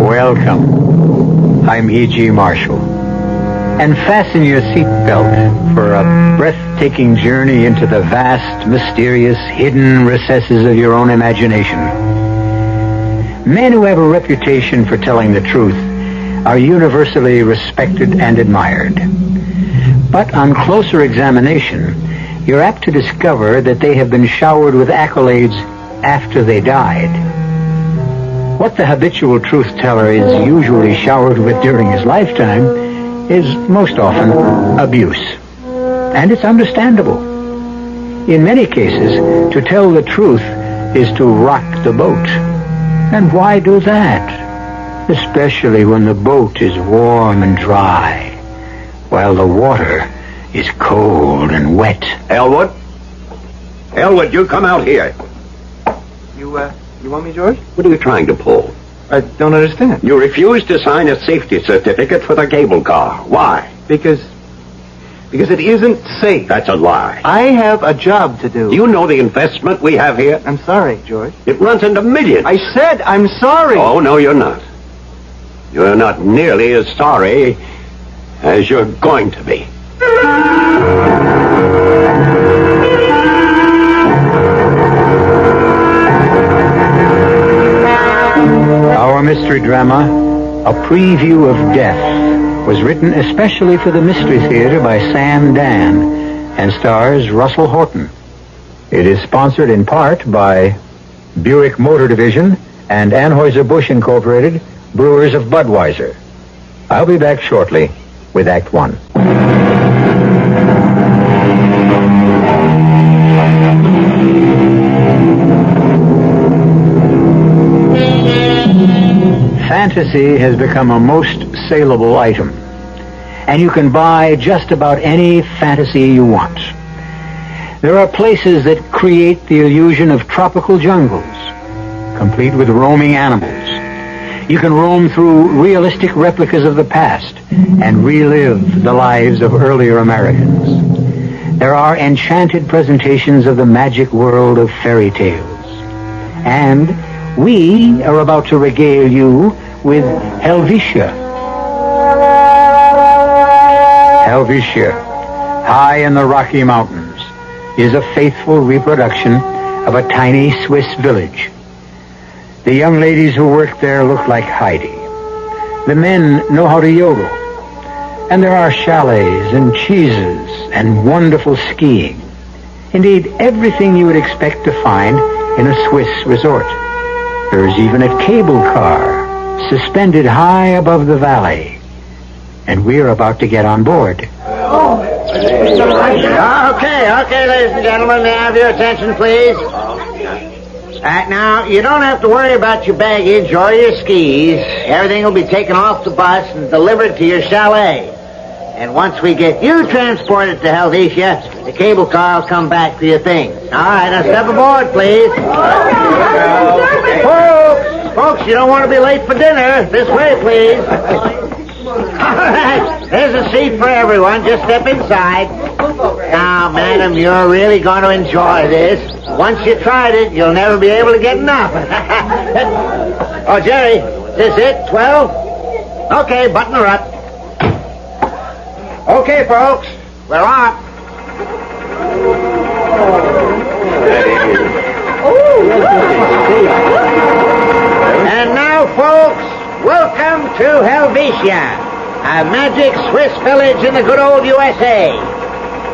Welcome. I'm E.G. Marshall. And fasten your seatbelt for a breathtaking journey into the vast, mysterious, hidden recesses of your own imagination. Men who have a reputation for telling the truth are universally respected and admired. But on closer examination, you're apt to discover that they have been showered with accolades after they died. What the habitual truth teller is usually showered with during his lifetime is most often abuse. And it's understandable. In many cases, to tell the truth is to rock the boat. And why do that? Especially when the boat is warm and dry, while the water is cold and wet. Elwood? Elwood, you come out here. You want me, George? What are you trying to pull? I don't understand. You refused to sign a safety certificate for the cable car. Why? Because it isn't safe. That's a lie. I have a job to do. Do you know the investment we have here? I'm sorry, George. It runs into millions. I said I'm sorry. Oh, no, you're not. You're not nearly as sorry as you're going to be. Our mystery drama, A Preview of Death, was written especially for the Mystery Theater by Sam Dan and stars Russell Horton. It is sponsored in part by Buick Motor Division and Anheuser-Busch Incorporated, Brewers of Budweiser. I'll be back shortly with Act One. Fantasy has become a most saleable item, and you can buy just about any fantasy you want. There are places that create the illusion of tropical jungles, complete with roaming animals. You can roam through realistic replicas of the past and relive the lives of earlier Americans. There are enchanted presentations of the magic world of fairy tales. And we are about to regale you with Helvetia. Helvetia, high in the Rocky Mountains, is a faithful reproduction of a tiny Swiss village. The young ladies who work there look like Heidi. The men know how to yodel. And there are chalets and cheeses and wonderful skiing. Indeed, everything you would expect to find in a Swiss resort. There's even a cable car suspended high above the valley. And we're about to get on board. Okay, ladies and gentlemen, may I have your attention, please? Now, you don't have to worry about your baggage or your skis. Everything will be taken off the bus and delivered to your chalet. And once we get you transported to Helvetia, the cable car will come back for your things. All right, now step aboard, please. Folks, you don't want to be late for dinner. This way, please. All right, there's a seat for everyone. Just step inside. Now, madam, you're really going to enjoy this. Once you tried it, you'll never be able to get enough. Oh, Jerry, this it? 12? Okay, button her up. Okay, folks, we're on. And now, folks, welcome to Helvetia, a magic Swiss village in the good old USA.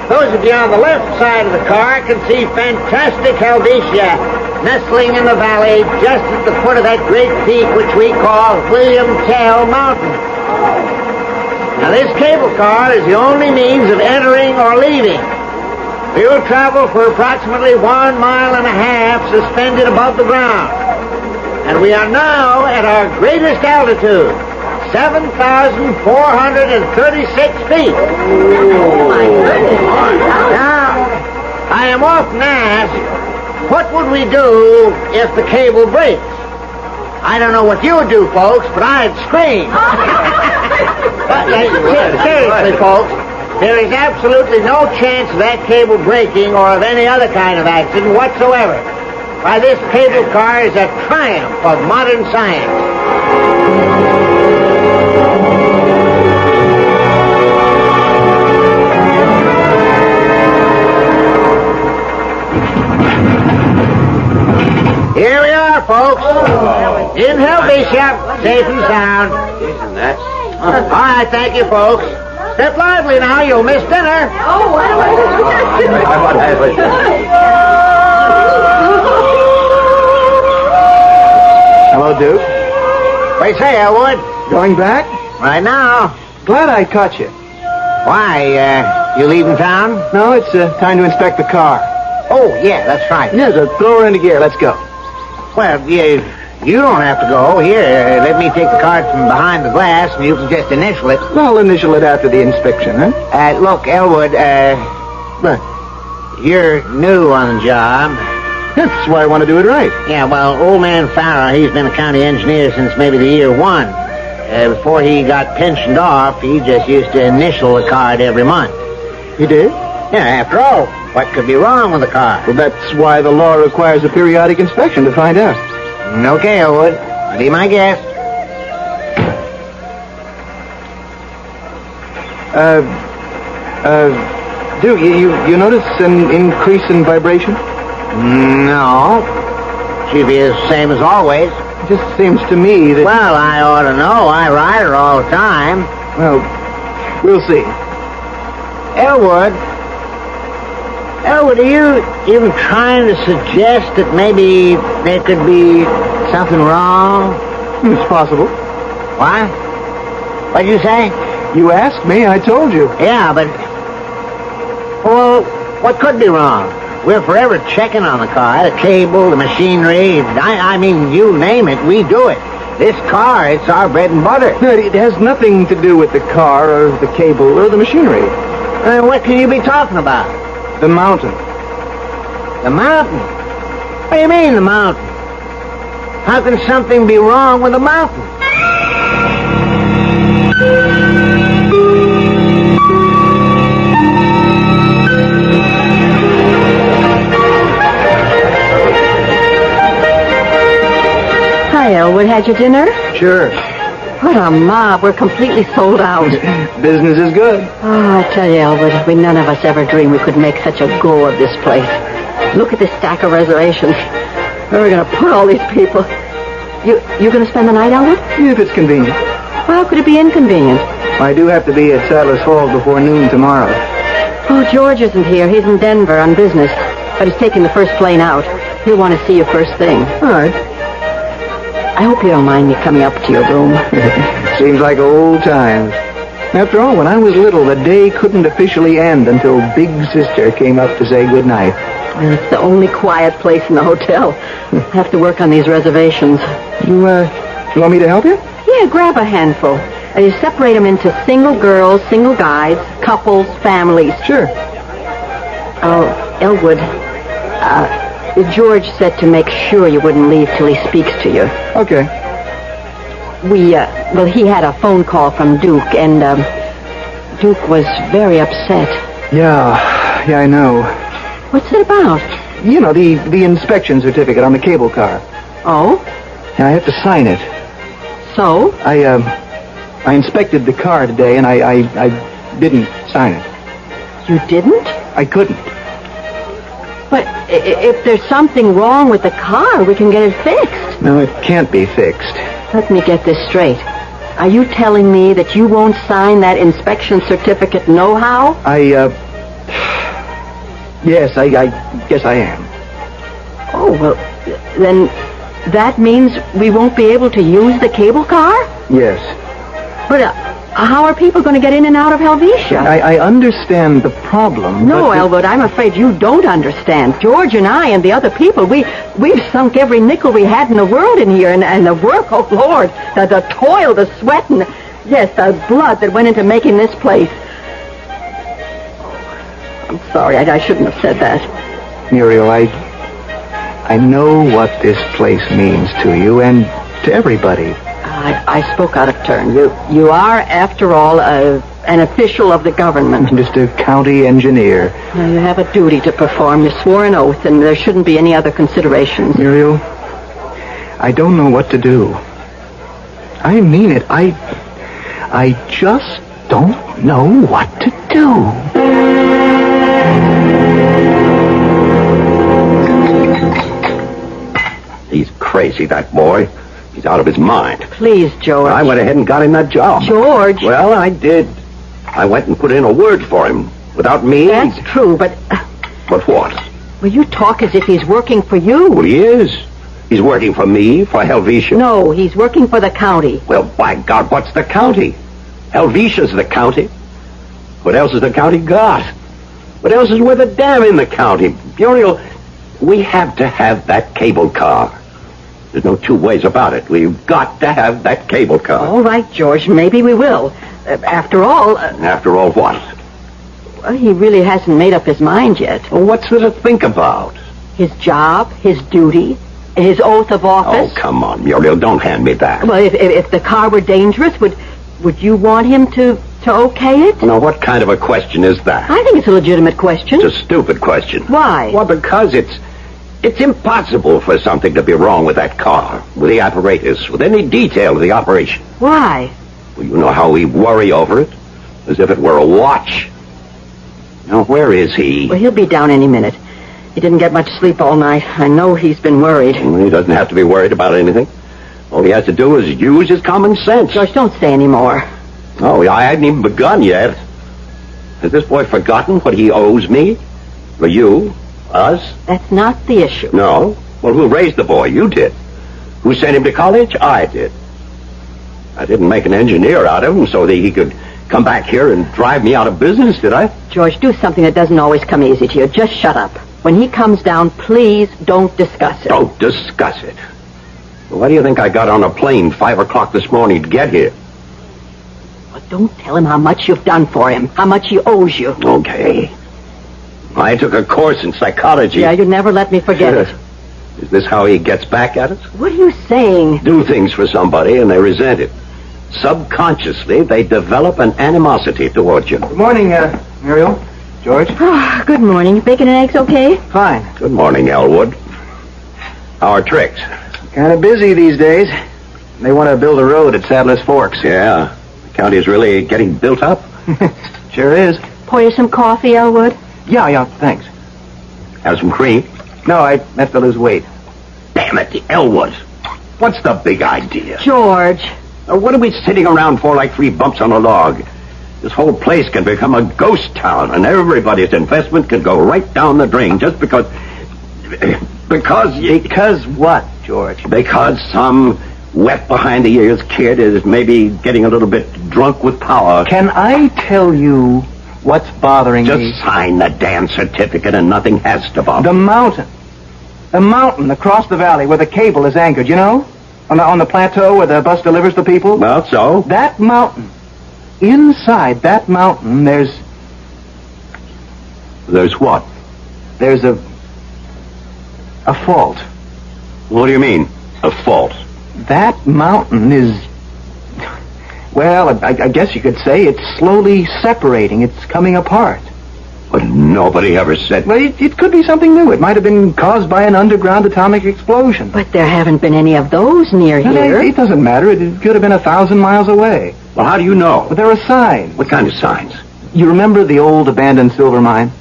Those of you on the left side of the car can see fantastic Helvetia nestling in the valley just at the foot of that great peak which we call William Tell Mountain. Now, this cable car is the only means of entering or leaving. We will travel for approximately 1.5 miles suspended above the ground. And we are now at our greatest altitude, 7,436 feet. Oh, my goodness. Now, I am often asked, what would we do if the cable breaks? I don't know what you would do, folks, but I'd scream. Seriously, folks, there is absolutely no chance of that cable breaking or of any other kind of accident whatsoever. Why, this cable car is a triumph of modern science. Here we are, folks. In Helvetia, safe and sound. Isn't that? All right, thank you, folks. Step lively now, you'll miss dinner. Hello, Duke. What do you say, Elwood? Going back? Right now. Glad I caught you. Why, you leaving town? No, it's time to inspect the car. Oh, yeah, that's right. Yeah, so throw her into gear. Let's go. Well, you don't have to go. Here, let me take the card from behind the glass, and you can just initial it. I'll initial it after the inspection, huh? Look, Elwood, look, you're new on the job. That's why I want to do it right. Yeah, well, old man Farrah, he's been a county engineer since maybe the year 1. Before he got pensioned off, he just used to initial the card every month. You did? Yeah, after all, what could be wrong with the car? Well, that's why the law requires a periodic inspection to find out. Okay, Elwood. Be my guest. Duke, you notice an increase in vibration? No. Should be the same as always. It just seems to me that... Well, I ought to know. I ride her all the time. Well, we'll see. Elwood, are you even trying to suggest that maybe there could be something wrong? It's possible. What? What'd you say? You asked me, I told you. Yeah, but... Well, what could be wrong? We're forever checking on the car, the cable, the machinery. I mean, you name it, we do it. This car, it's our bread and butter. No, it has nothing to do with the car or the cable or the machinery. What can you be talking about? The mountain. The mountain? What do you mean, the mountain? How can something be wrong with a mountain? Hi, Elwood. Had your dinner? Sure. What a mob. We're completely sold out. Business is good. Oh, I tell you, Elwood, we none of us ever dreamed we could make such a go of this place. Look at this stack of reservations. Where are we going to put all these people? You going to spend the night, Elwood? If it's convenient. Well, how could it be inconvenient? I do have to be at Sadler's Falls before noon tomorrow. Oh, George isn't here. He's in Denver on business. But he's taking the first plane out. He'll want to see you first thing. All right. I hope you don't mind me coming up to your room. Seems like old times. After all, when I was little, the day couldn't officially end until Big Sister came up to say goodnight. It's the only quiet place in the hotel. I have to work on these reservations. You want me to help you? Yeah, grab a handful. You separate them into single girls, single guys, couples, families. Sure. Oh, Elwood, George said to make sure you wouldn't leave till he speaks to you. Okay. He had a phone call from Duke, and Duke was very upset. Yeah, I know. What's it about? You know, the inspection certificate on the cable car. Oh? I have to sign it. So? I inspected the car today, and I didn't sign it. You didn't? I couldn't. But if there's something wrong with the car, we can get it fixed. No, it can't be fixed. Let me get this straight. Are you telling me that you won't sign that inspection certificate no-how? Yes, I guess I am. Oh, well, then that means we won't be able to use the cable car? Yes. But how are people going to get in and out of Helvetia? I understand the problem. No, but Elwood, I'm afraid you don't understand. George and I and the other people, we've sunk every nickel we had in the world in here, and the work, oh, Lord, the toil, the sweat, and, yes, the blood that went into making this place. I'm sorry, I shouldn't have said that. Muriel, I know what this place means to you and to everybody. I spoke out of turn. You are, after all, an official of the government. Just a county engineer. Now, you have a duty to perform. You swore an oath, and there shouldn't be any other considerations. Muriel, I don't know what to do. I mean it. I just don't know what to do. He's crazy, that boy. He's out of his mind. Please, George. I went ahead and got him that job. George. Well, I did. I went and put in a word for him. Without me... That's true, but... But what? Well, you talk as if he's working for you. Well, he is. He's working for me, for Helvetia. No, he's working for the county. Well, by God, what's the county? Helvetia's the county. What else has the county got? What else is worth a damn in the county? Muriel, we have to have that cable car. There's no two ways about it. We've got to have that cable car. All right, George, maybe we will. After all... After all, what? Well, he really hasn't made up his mind yet. Well, what's there to think about? His job, his duty, his oath of office. Oh, come on, Muriel, don't hand me that. Well, if the car were dangerous, would you want him to okay it? Now, what kind of a question is that? I think it's a legitimate question. It's a stupid question. Why? Well, because it's impossible for something to be wrong with that car, with the apparatus, with any detail of the operation. Why? Well, you know how we worry over it, as if it were a watch. Now, where is he? Well, he'll be down any minute. He didn't get much sleep all night. I know he's been worried. Well, he doesn't have to be worried about anything. All he has to do is use his common sense. George, don't say any more. Oh, I hadn't even begun yet. Has this boy forgotten what he owes me? Or you? Us? That's not the issue. No. Well, who raised the boy? You did. Who sent him to college? I did. I didn't make an engineer out of him so that he could come back here and drive me out of business, did I? George, do something that doesn't always come easy to you. Just shut up. When he comes down, please don't discuss it. Don't discuss it. Well, why do you think I got on a plane 5 o'clock this morning to get here? Well, don't tell him how much you've done for him, how much he owes you. Okay. I took a course in psychology. Yeah, you never let me forget it. Is this how he gets back at us? What are you saying? Do things for somebody and they resent it. Subconsciously, they develop an animosity towards you. Good morning, Muriel. George? Oh, good morning. Bacon and eggs okay? Fine. Good morning, Elwood. How are tricks? Kind of busy these days. They want to build a road at Sadler's Forks. Yeah. The county's really getting built up. Sure is. Pour you some coffee, Elwood? Yeah, thanks. Have some cream? No, I have to lose weight. Damn it, Elwood. What's the big idea? George. What are we sitting around for like 3 bumps on a log? This whole place can become a ghost town, and everybody's investment can go right down the drain just because... Because what, George? Because some wet behind-the-ears kid is maybe getting a little bit drunk with power. Can I tell you what's bothering me? Just sign the damn certificate and nothing has to bother. The mountain. The mountain across the valley where the cable is anchored, you know? On the plateau where the bus delivers the people? Well, so? That mountain. Inside that mountain, there's what? There's a fault. What do you mean, a fault? That mountain is... Well, I guess you could say it's slowly separating. It's coming apart. But nobody ever said... Well, it could be something new. It might have been caused by an underground atomic explosion. But there haven't been any of those near here. It doesn't matter. It could have been 1,000 miles away. Well, how do you know? But there are signs. What kind of signs? You remember the old abandoned silver mine?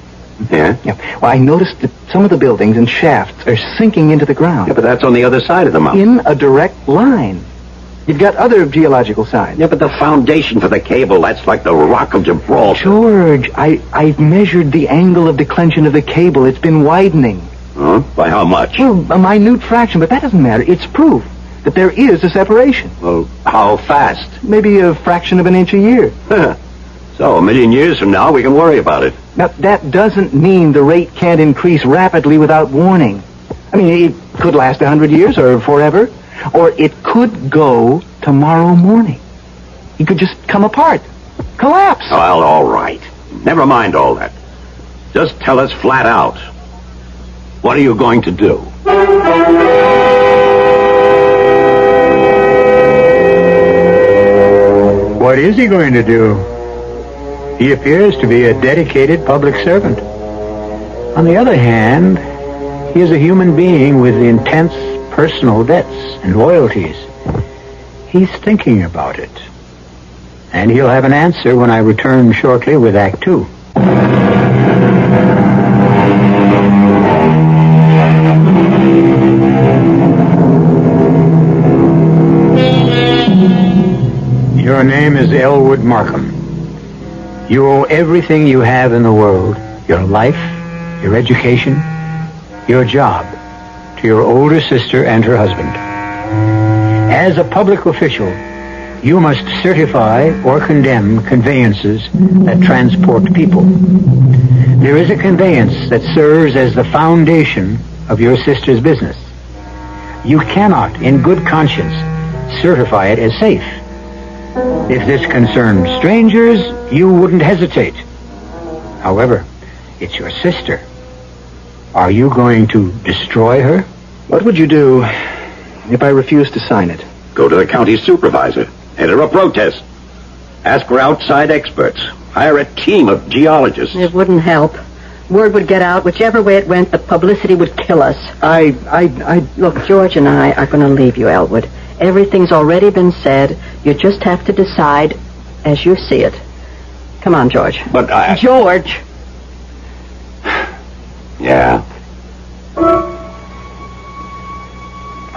Yeah? Yeah. Well, I noticed that some of the buildings and shafts are sinking into the ground. Yeah, but that's on the other side of the mountain. In a direct line. You've got other geological signs. Yeah, but the foundation for the cable, that's like the Rock of Gibraltar. George, I've measured the angle of declension of the cable. It's been widening. Huh? By how much? Well, a minute fraction, but that doesn't matter. It's proof that there is a separation. Well, how fast? Maybe a fraction of an inch a year. So, 1,000,000 years from now, we can worry about it. Now, that doesn't mean the rate can't increase rapidly without warning. I mean, it could last 100 years or forever. Or it could go tomorrow morning. It could just come apart. Collapse. Well, all right. Never mind all that. Just tell us flat out. What are you going to do? What is he going to do? He appears to be a dedicated public servant. On the other hand, he is a human being with intense personal debts and loyalties. He's thinking about it. And he'll have an answer when I return shortly with Act Two. Your name is Elwood Markham. You owe everything you have in the world, your life, your education, your job, to your older sister and her husband. As a public official, you must certify or condemn conveyances that transport people. There is a conveyance that serves as the foundation of your sister's business. You cannot, in good conscience, certify it as safe. If this concerned strangers, you wouldn't hesitate. However, it's your sister. Are you going to destroy her? What would you do if I refused to sign it? Go to the county supervisor. Enter a protest. Ask for outside experts. Hire a team of geologists. It wouldn't help. Word would get out. Whichever way it went, the publicity would kill us. Look, George and I are going to leave you, Elwood. Everything's already been said. You just have to decide as you see it. Come on, George. But I... George! Yeah.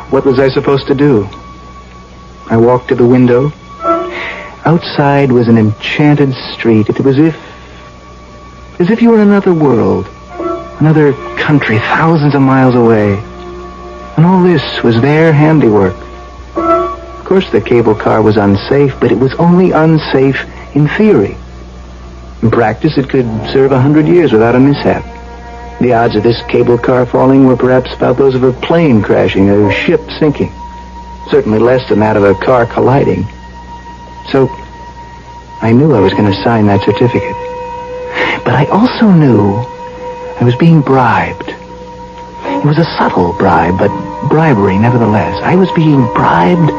What was I supposed to do? I walked to the window. Outside was an enchanted street. It was as if you were in another world, another country thousands of miles away. And all this was their handiwork. Of course, the cable car was unsafe, but it was only unsafe in theory. In practice, it could serve 100 years without a mishap. The odds of this cable car falling were perhaps about those of a plane crashing, a ship sinking. Certainly less than that of a car colliding. So, I knew I was going to sign that certificate. But I also knew I was being bribed. It was a subtle bribe, but bribery nevertheless. I was being bribed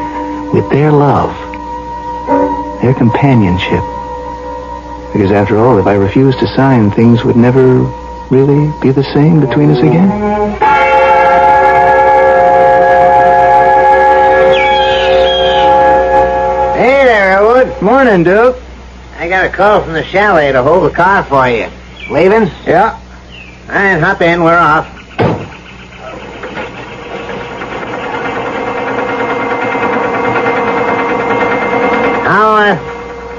with their love, their companionship. Because after all, if I refused to sign, things would never really be the same between us again. Hey there, Elwood. Morning, Duke. I got a call from the chalet to hold the car for you. Leaving? Yeah. All right, hop in. We're off.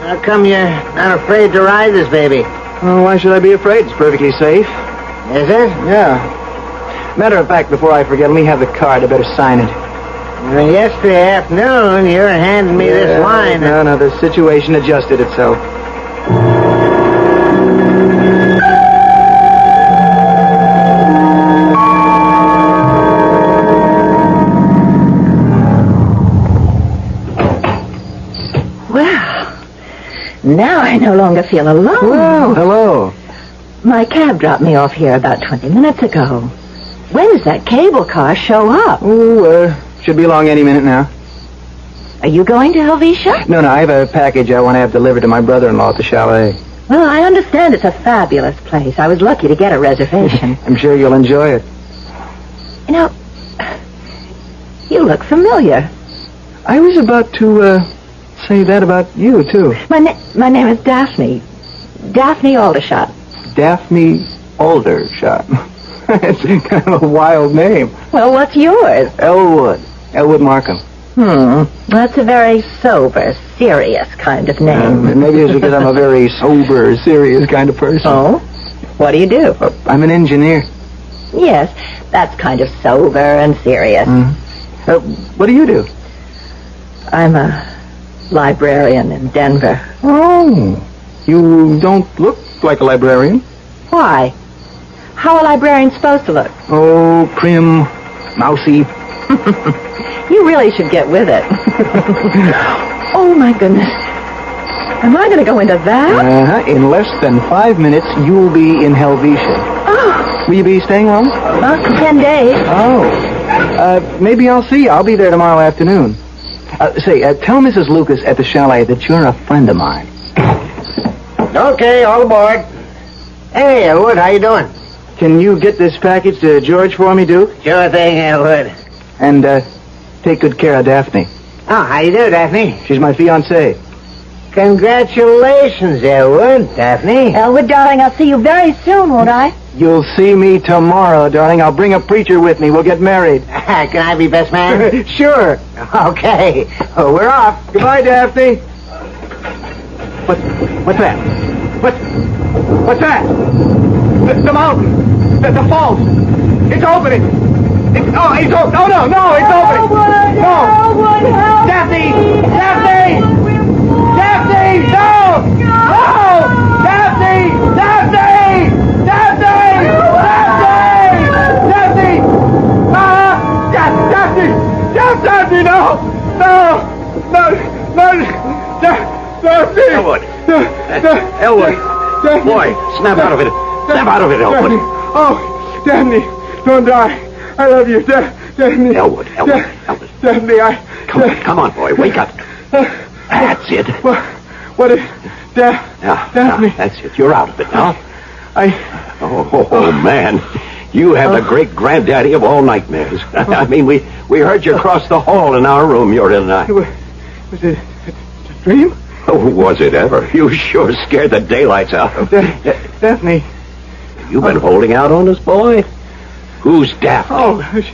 How come you're not afraid to ride this baby? Oh, why should I be afraid? It's perfectly safe. Is it? Yeah. Matter of fact, before I forget, let me have the card. I better sign it. Well, yesterday afternoon, you were handing me this line. No, the situation adjusted itself. Now I no longer feel alone. Well, hello. My cab dropped me off here about 20 minutes ago. When does that cable car show up? Should be along any minute now. Are you going to Helvetia? No, I have a package I want to have delivered to my brother-in-law at the chalet. Well, I understand it's a fabulous place. I was lucky to get a reservation. I'm sure you'll enjoy it. You know, you look familiar. I was about to, say that about you, too. My name is Daphne. Daphne Aldershot. Daphne Aldershot. That's kind of a wild name. Well, what's yours? Elwood Markham. That's a very sober, serious kind of name. Maybe it's because I'm a very sober, serious kind of person. Oh? What do you do? I'm an engineer. Yes, that's kind of sober and serious. What do you do? I'm a librarian in Denver. Oh, you don't look like a librarian. Why? How are librarians supposed to look? Oh, prim, mousy. You really should get with it. Oh, my goodness. Am I going to go into that? In less than 5 minutes, you'll be in Helvetia. Oh. Will you be staying long? 10 days. Oh. Maybe I'll see you. I'll be there tomorrow afternoon. Tell Mrs. Lucas at the chalet that you're a friend of mine. Okay, all aboard. Hey, Elwood, how you doing? Can you get this package to George for me, Duke? Sure thing, Elwood. And, take good care of Daphne. Oh, how you do, Daphne? She's my fiancée. Congratulations, Elwood, Daphne. Elwood, darling, I'll see you very soon, won't I? You'll see me tomorrow, darling. I'll bring a preacher with me. We'll get married. Can I be best man? Sure. Okay. Oh, we're off. Goodbye, Daphne. What's that? What's that? The mountain. The falls. It's opening. It's open. No, it's opening. No. Daphne! Daphne! Daphne! No! No! Daphne! Daphne! Daphne! Daphne! Daphne! Daphne! No! Daphne! Elwood. Elwood. Boy, snap out of it. Snap out of it, Elwood. Oh, Daphne, don't die. I love you, Daphne. Elwood. Daphne, Come on, boy. Wake up. That's it. What is... Now, Daphne. that's it. You're out of it now. Oh, Man. You have the great granddaddy of all nightmares. I mean, we heard you across the hall in our room, Muriel and I. Was it a dream? Oh, was it ever? You sure scared the daylights out of me. Daphne. You've been holding out on us, boy? Who's Daphne?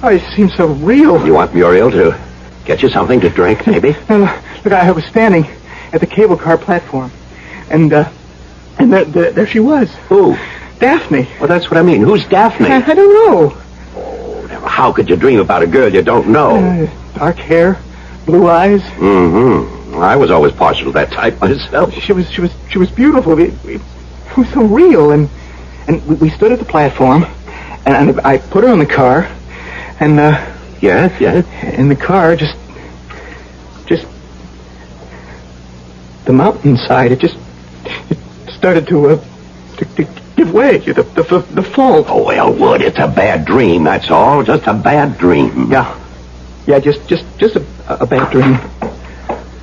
Oh, it seems so real. You want Muriel to get you something to drink, maybe? Look, I was standing at the cable car platform, and there she was. Who? Daphne. Well, that's what I mean. Who's Daphne? I don't know. Oh, now, how could you dream about a girl you don't know? Dark hair, blue eyes. Mm-hmm. I was always partial to that type myself. She was beautiful. It was so real, and we stood at the platform, and I put her in the car, and Yes. in the car, just the mountainside. It started to give way. The fall. Oh, Elwood, it's a bad dream, that's all. Just a bad dream. Yeah, just a bad dream.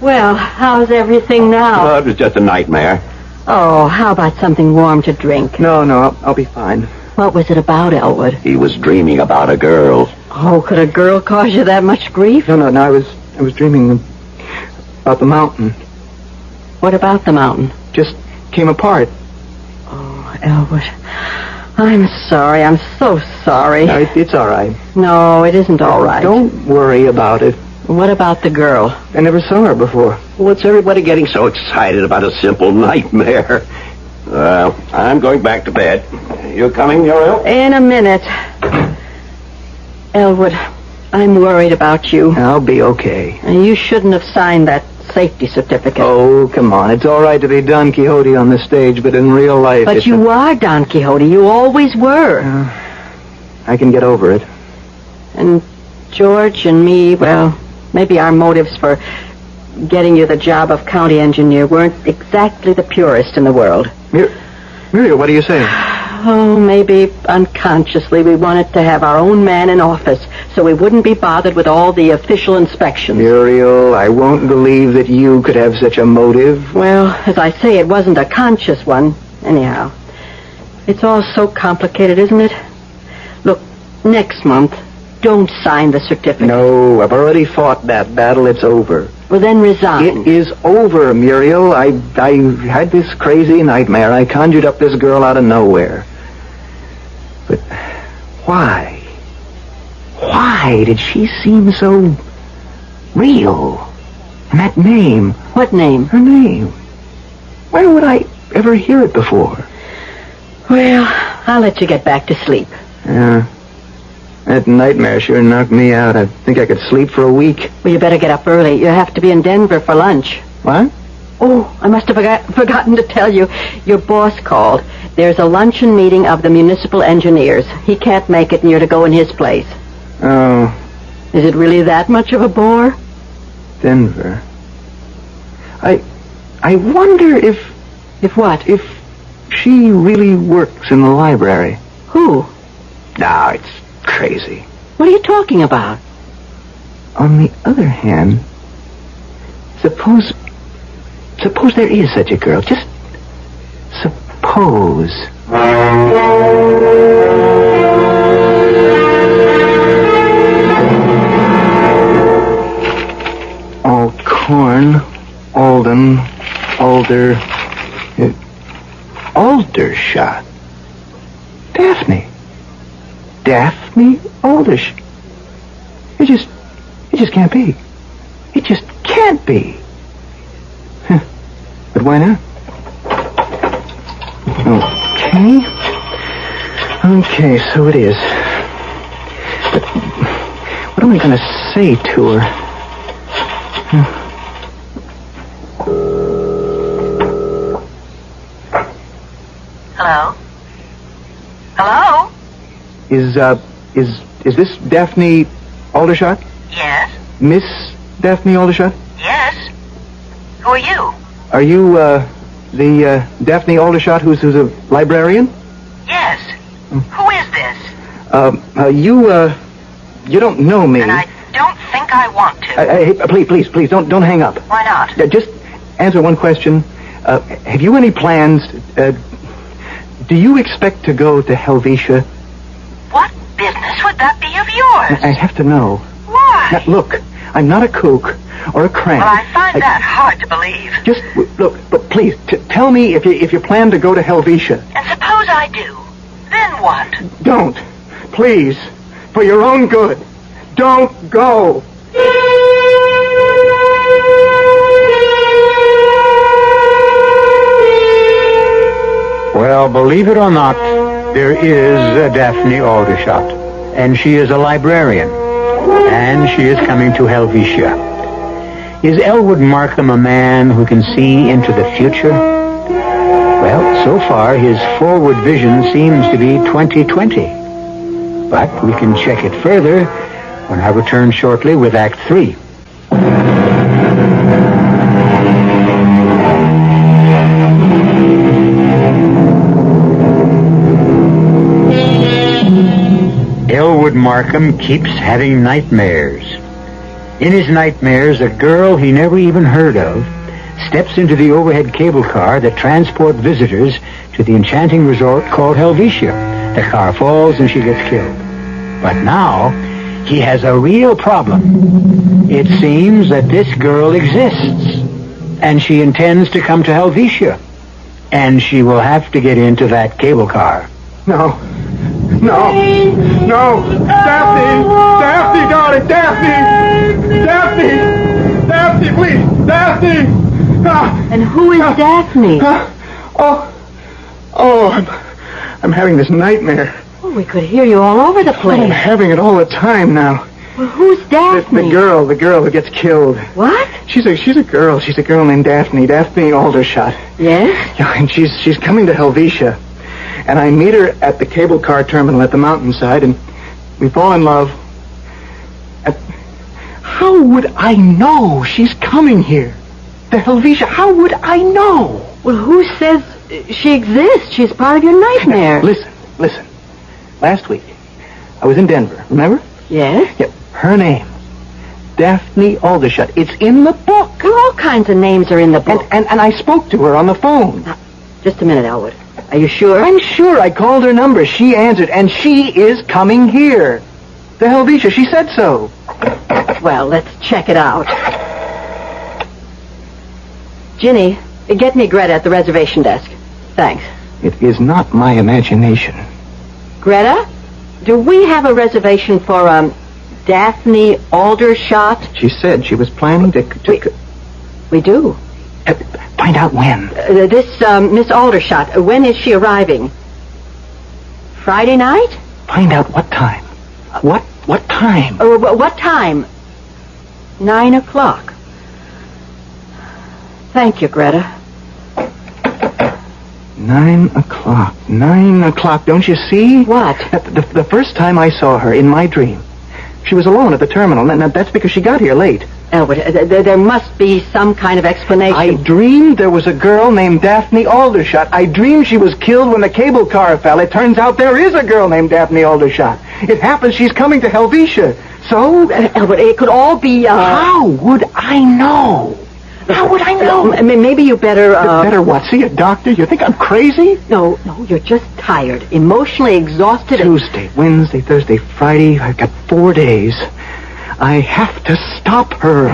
Well, how's everything now? Oh, it was just a nightmare. Oh, how about something warm to drink? No, I'll be fine. What was it about, Elwood? He was dreaming about a girl. Oh, could a girl cause you that much grief? No, I was dreaming about the mountain. What about the mountain? Just came apart. Oh, Elwood, I'm sorry. I'm so sorry. It's all right. No, it isn't all right. Don't worry about it. What about the girl? I never saw her before. What's everybody getting so excited about a simple nightmare? Well, I'm going back to bed. You coming, Muriel? In a minute. Elwood, I'm worried about you. I'll be okay. You shouldn't have signed that safety certificate. Oh, come on. It's all right to be Don Quixote on the stage, but in real life... But you are Don Quixote. You always were. I can get over it. And George and me, well, maybe our motives for getting you the job of county engineer weren't exactly the purest in the world. Muriel, what are you saying? Oh, maybe unconsciously we wanted to have our own man in office so we wouldn't be bothered with all the official inspections. Muriel, I won't believe that you could have such a motive. Well, as I say, it wasn't a conscious one. Anyhow, it's all so complicated, isn't it? Look, next month, don't sign the certificate. No, I've already fought that battle. It's over. Well, then resign. It is over, Muriel. I had this crazy nightmare. I conjured up this girl out of nowhere. But why? Why did she seem so real? And that name. What name? Her name. Where would I ever hear it before? Well, I'll let you get back to sleep. Yeah. That nightmare sure knocked me out. I think I could sleep for a week. Well, you better get up early. You have to be in Denver for lunch. What? Oh, I must have forgotten to tell you. Your boss called. There's a luncheon meeting of the municipal engineers. He can't make it, and you're to go in his place. Oh, Is it really that much of a bore? Denver. I wonder if If what? if she really works in the library. Who? No, it's crazy. What are you talking about? On the other hand, suppose there is such a girl. Just suppose. Horn, Alden, Aldershot. Daphne Aldershot. It just can't be. It just can't be. Huh. But why not? Okay, so it is. But what am I going to say to her? Hello? Hello? Is this Daphne Aldershot? Yes? Miss Daphne Aldershot? Yes? Who are you? Are you, the Daphne Aldershot who's a librarian? Yes. Who is this? You don't know me. And I don't think I want to. Please, don't hang up. Why not? Just answer one question. Have you any plans, do you expect to go to Helvetia? What business would that be of yours? I have to know. Why? Now, look, I'm not a kook or a crank. Well, I find that hard to believe. Just, look, but please, tell me if you plan to go to Helvetia. And suppose I do. Then what? Don't. Please. For your own good. Don't go. Well, believe it or not, there is a Daphne Aldershot, and she is a librarian, and she is coming to Helvetia. Is Elwood Markham a man who can see into the future? Well, so far, his forward vision seems to be 2020. But we can check it further when I return shortly with Act 3. Elwood Markham keeps having nightmares. In his nightmares, a girl he never even heard of steps into the overhead cable car that transports visitors to the enchanting resort called Helvetia. The car falls and she gets killed. But now, he has a real problem. It seems that this girl exists, and she intends to come to Helvetia. And she will have to get into that cable car. No, Daphne, darling, Daphne, please, Daphne. And who is Daphne? I'm having this nightmare. Oh, we could hear you all over the I'm place. having it all the time now. Well, who's Daphne? The girl who gets killed. What? She's a girl named Daphne Aldershot. Yes? Yeah, and she's coming to Helvetia. And I meet her at the cable car terminal at the mountainside, and we fall in love. How would I know she's coming here? To Helvetia, how would I know? Well, who says she exists? She's part of your nightmare. Listen. Last week, I was in Denver, remember? Yes? Yep. Her name, Daphne Aldershot. It's in the book. Well, all kinds of names are in the book. And I spoke to her on the phone. Now, just a minute, Elwood. Are you sure? I'm sure. I called her number. She answered, and she is coming here. To Helvetia. She said so. Well, let's check it out. Ginny, get me Greta at the reservation desk. Thanks. It is not my imagination. Greta, do we have a reservation for, Daphne Aldershot? She said she was planning to... We do. Find out when. This, Miss Aldershot, when is she arriving? Friday night? Find out what time. What time? What time? 9 o'clock. Thank you, Greta. 9 o'clock. 9 o'clock. Don't you see? What? The first time I saw her in my dream, she was alone at the terminal, and that's because she got here late. Elwood, there must be some kind of explanation. I dreamed there was a girl named Daphne Aldershot. I dreamed she was killed when the cable car fell. It turns out there is a girl named Daphne Aldershot. It happens she's coming to Helvetia. So? Elwood, it could all be, How would I know? How would I know? Maybe you better, Better what? See a doctor? You think I'm crazy? No, you're just tired, emotionally exhausted. Tuesday, Wednesday, Thursday, Friday. I've got 4 days. I have to stop her.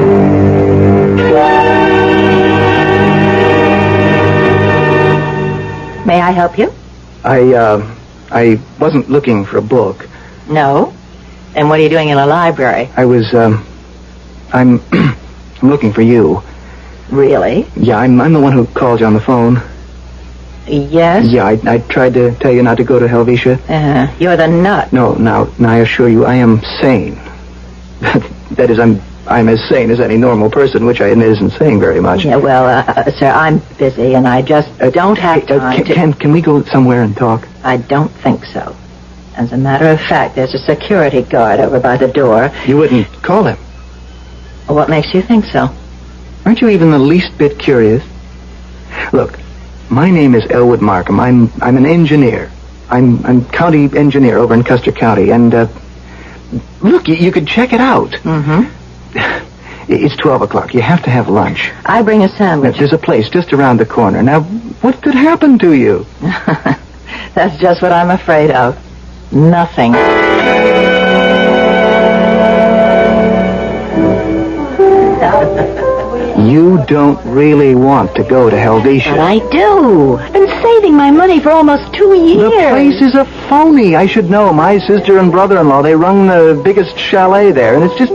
May I help you? I wasn't looking for a book. No. And what are you doing in a library? I was, I'm looking for you. Really? Yeah, I'm the one who called you on the phone. Yes? Yeah, I tried to tell you not to go to Helvetia. You're the nut. No, now I assure you, I am sane. That is, I'm as sane as any normal person, which I admit isn't saying very much. Yeah, well, sir, I'm busy, and I just don't have time Can we go somewhere and talk? I don't think so. As a matter of fact, there's a security guard over by the door. You wouldn't call him. What makes you think so? Aren't you even the least bit curious? Look, my name is Elwood Markham. I'm an engineer. I'm county engineer over in Custer County, and look, you could check it out. Mm-hmm. It's 12 o'clock. You have to have lunch. I bring a sandwich. There's a place just around the corner. Now, what could happen to you? That's just what I'm afraid of. Nothing. You don't really want to go to Helvetia. But I do. I've been saving my money for almost 2 years. The place is a phony. I should know. My sister and brother-in-law, they run the biggest chalet there, and it's just,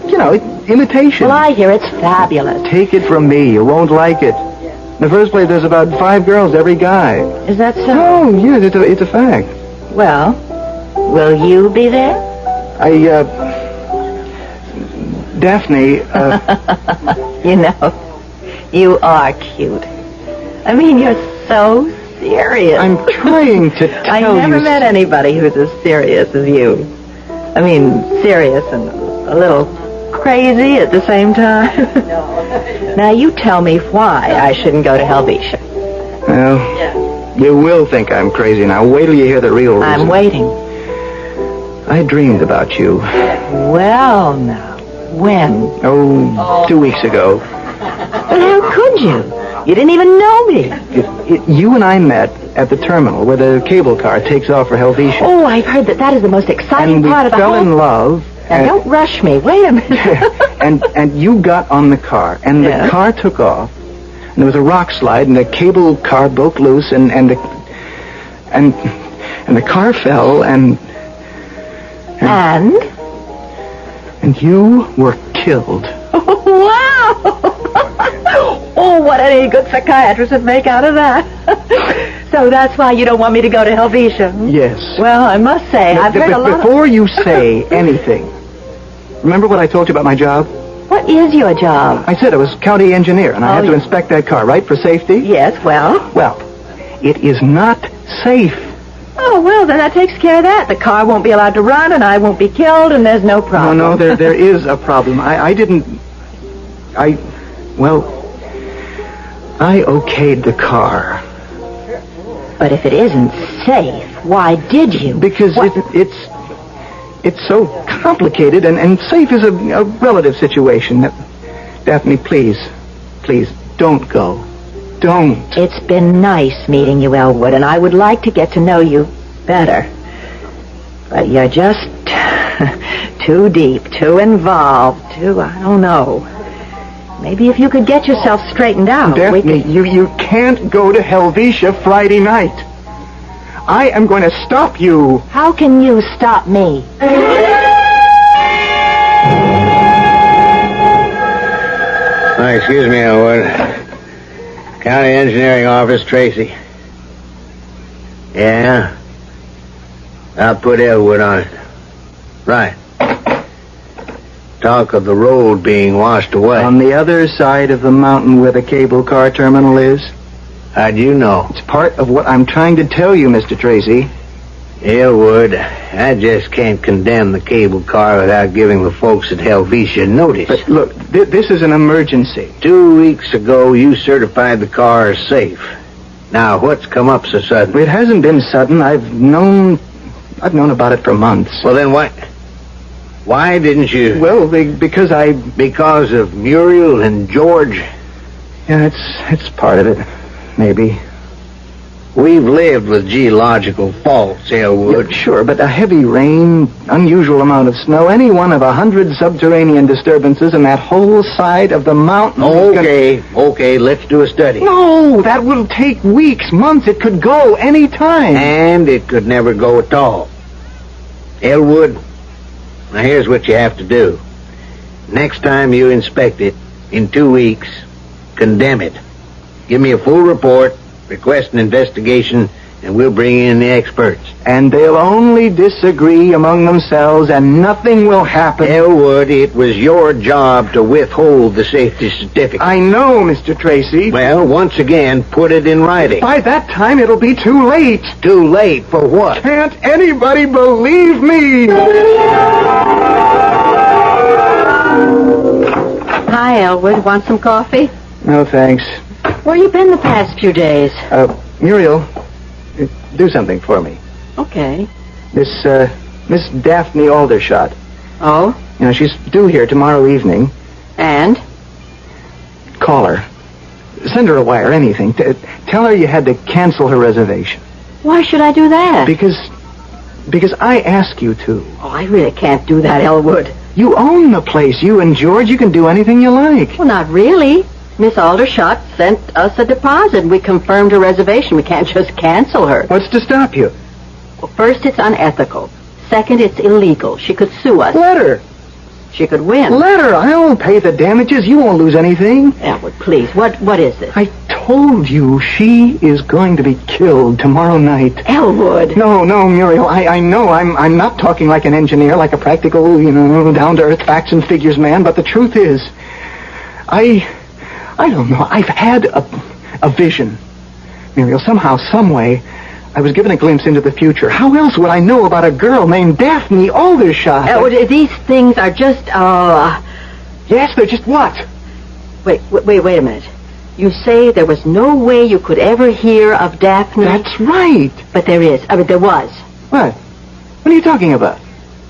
you know, imitation. Well, I hear it's fabulous. Take it from me. You won't like it. In the first place, there's about 5 girls every guy. Is that so? Oh, yes, it's a fact. Well, will you be there? Daphne, You know, you are cute. I mean, you're so serious. I'm trying to tell you... I never met anybody who's as serious as you. I mean, serious and a little crazy at the same time. Now, you tell me why I shouldn't go to Helvetia. Well, you will think I'm crazy now. Wait till you hear the real reason. I'm waiting. I dreamed about you. Well, now, when? Oh, 2 weeks ago. But how could you? You didn't even know me. You and I met at the terminal where the cable car takes off for Helvetia. Oh, I've heard that is the most exciting And we part of the fell whole... in love. Now, don't rush me. Wait a minute. and you got on the car, and the Yeah. car took off, and there was a rock slide, and the cable car broke loose, and the car fell, and you were killed. Wow! Oh, what any good psychiatrist would make out of that. So that's why you don't want me to go to Helvetia? Hmm? Yes. Well, I must say, I've heard a lot Before you say anything, remember what I told you about my job? What is your job? I said I was county engineer, and I had to yeah. inspect that car, right, for safety? Yes, well? Well, it is not safe. Oh, well, then that takes care of that. The car won't be allowed to run, and I won't be killed, and there's no problem. No, there is a problem. I okayed the car. But if it isn't safe, why did you? Because it's so complicated, and safe is a relative situation. Daphne, please, don't go. Don't. It's been nice meeting you, Elwood, and I would like to get to know you better. But you're just too deep, too involved, I don't know. Maybe if you could get yourself straightened out, Daphne, you can't go to Helvetia Friday night. I am going to stop you. How can you stop me? Excuse me, Elwood. County Engineering Office, Tracy. Yeah? I'll put Elwood on it. Right. Talk of the road being washed away. On the other side of the mountain where the cable car terminal is. How'd you know? It's part of what I'm trying to tell you, Mr. Tracy. Elwood, I just can't condemn the cable car without giving the folks at Helvetia notice. But look, this is an emergency. 2 weeks ago, you certified the car as safe. Now, what's come up so sudden? It hasn't been sudden. I've known about it for months. Well, then why didn't you... Well, because Because of Muriel and George? Yeah, it's part of it. Maybe. We've lived with geological faults, Elwood. Yeah, sure, but a heavy rain, unusual amount of snow, any one of 100 subterranean disturbances in that whole side of the mountain... Okay, let's do a study. No, that will take weeks, months. It could go any time. And it could never go at all. Elwood, now here's what you have to do. Next time you inspect it, in 2 weeks, condemn it. Give me a full report, request an investigation, and we'll bring in the experts. And they'll only disagree among themselves, and nothing will happen. Elwood, it was your job to withhold the safety certificate. I know, Mr. Tracy. Well, once again, put it in writing. By that time, it'll be too late. Too late for what? Can't anybody believe me? Hi, Elwood. Want some coffee? No, thanks. Where you been the past few days? Muriel, do something for me. Okay. Miss Daphne Aldershot. Oh? You know, she's due here tomorrow evening. And? Call her. Send her a wire, anything. Tell her you had to cancel her reservation. Why should I do that? Because I ask you to. Oh, I really can't do that, Elwood. You own the place, you and George. You can do anything you like. Well, not really. Miss Aldershot sent us a deposit. We confirmed her reservation. We can't just cancel her. What's to stop you? Well, first, it's unethical. Second, it's illegal. She could sue us. Let her. She could win. Let her. I'll pay the damages. You won't lose anything. Elwood, please. What is this? I told you she is going to be killed tomorrow night. Elwood. No, Muriel. I know I'm not talking like an engineer, like a practical, down-to-earth facts and figures man, but the truth is, I don't know. I've had a vision. Muriel, somehow, some way, I was given a glimpse into the future. How else would I know about a girl named Daphne Aldershot? These things are just, Yes, they're just what? Wait a minute. You say there was no way you could ever hear of Daphne? That's right. But there is. There was. What? What are you talking about?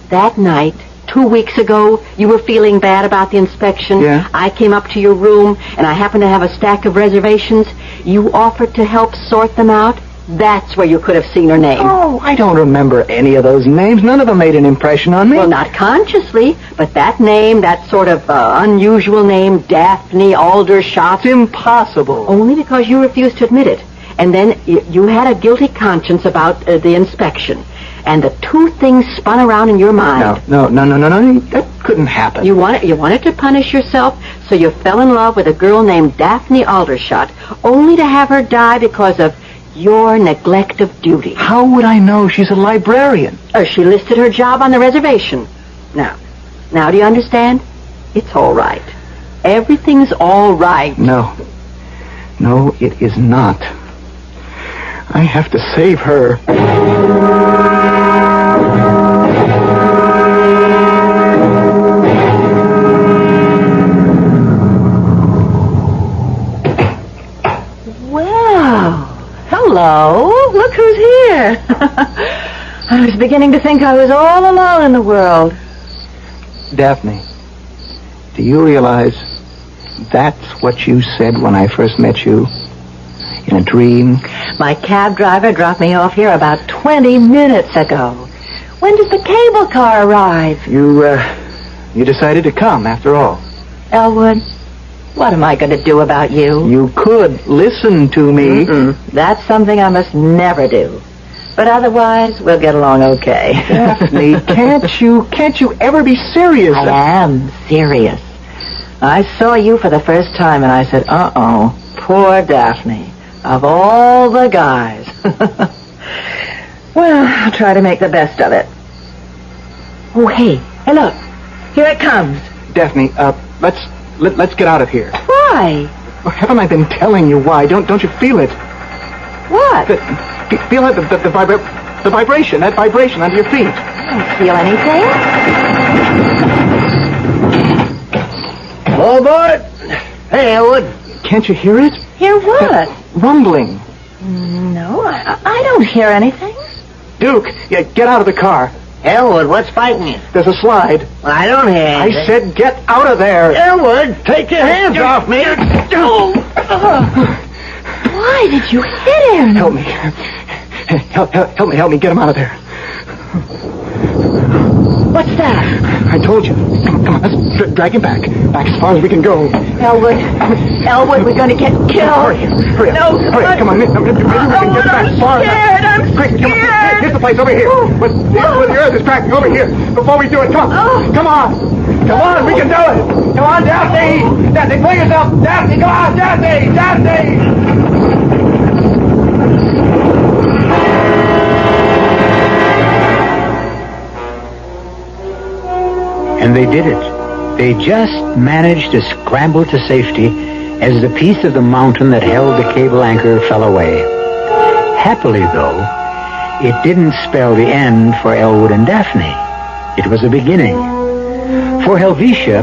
That night, 2 weeks ago, you were feeling bad about the inspection. Yeah. I came up to your room, and I happened to have a stack of reservations. You offered to help sort them out. That's where you could have seen her name. Oh, I don't remember any of those names. None of them made an impression on me. Well, not consciously, but that name, that sort of unusual name, Daphne Aldershot. It's impossible. Only because you refused to admit it. And then you had a guilty conscience about the inspection. And the two things spun around in your mind. No. That couldn't happen. You wanted to punish yourself, so you fell in love with a girl named Daphne Aldershot, only to have her die because of your neglect of duty. How would I know? She's a librarian. She listed her job on the reservation. Now do you understand? It's all right. Everything's all right. No, it is not. I have to save her. Hello, look who's here. I was beginning to think I was all alone in the world. Daphne, do you realize that's what you said when I first met you? In a dream? My cab driver dropped me off here about 20 minutes ago. When does the cable car arrive? You decided to come after all. Elwood, what am I going to do about you? You could listen to me. That's something I must never do. But otherwise, we'll get along okay. Daphne, can't you ever be serious? I am serious. I saw you for the first time and I said, poor Daphne. Of all the guys. Well, I'll try to make the best of it. Oh, hey, look. Here it comes. Daphne, let's get out of here. Why? Oh, haven't I been telling you why? Don't you feel it? What? Feel the vibration, that vibration under your feet. I don't feel anything. All aboard. Hey, Elwood. Can't you hear it? Hear what? That rumbling. No, I don't hear anything. Duke, get out of the car. Elwood, what's fighting you? There's a slide. Well, I don't hear anything. I said get out of there. Elwood, take your hands off me. Why did you hit him? Help me. Help me get him out of there. What's that? I told you. Come on, let's drag him back. Back as far as we can go. Elwood, we're going to get killed. Hurry up. No, Hurry, come on. Maybe we can get back far enough. I'm Quick, come on. scared. Here's the place over here. Where the earth is cracking over here. Before we do it, come on. Come on. Come on, we can do it. Come on, Daphne. Daphne, pull yourself. Daphne, come on, Daphne. Daphne. And they did it. They just managed to scramble to safety as the piece of the mountain that held the cable anchor fell away. Happily, though, it didn't spell the end for Elwood and Daphne. It was a beginning. For Helvetia,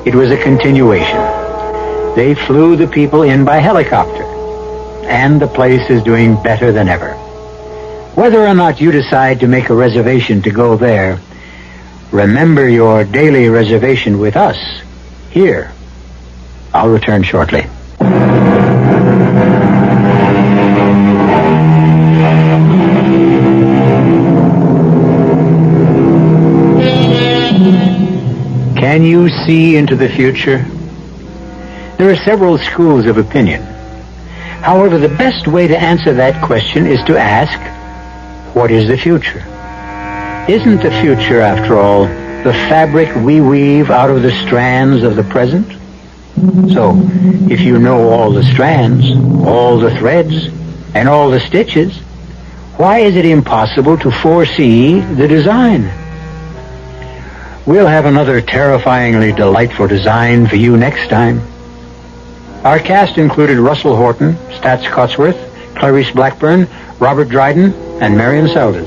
it was a continuation. They flew the people in by helicopter, and the place is doing better than ever. Whether or not you decide to make a reservation to go there, remember your daily reservation with us, here. I'll return shortly. Can you see into the future? There are several schools of opinion. However, the best way to answer that question is to ask, what is the future? Isn't the future, after all, the fabric we weave out of the strands of the present? So, if you know all the strands, all the threads, and all the stitches, why is it impossible to foresee the design? We'll have another terrifyingly delightful design for you next time. Our cast included Russell Horton, Stats Cotsworth, Clarice Blackburn, Robert Dryden, and Marion Seldes.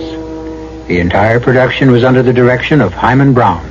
The entire production was under the direction of Hyman Brown.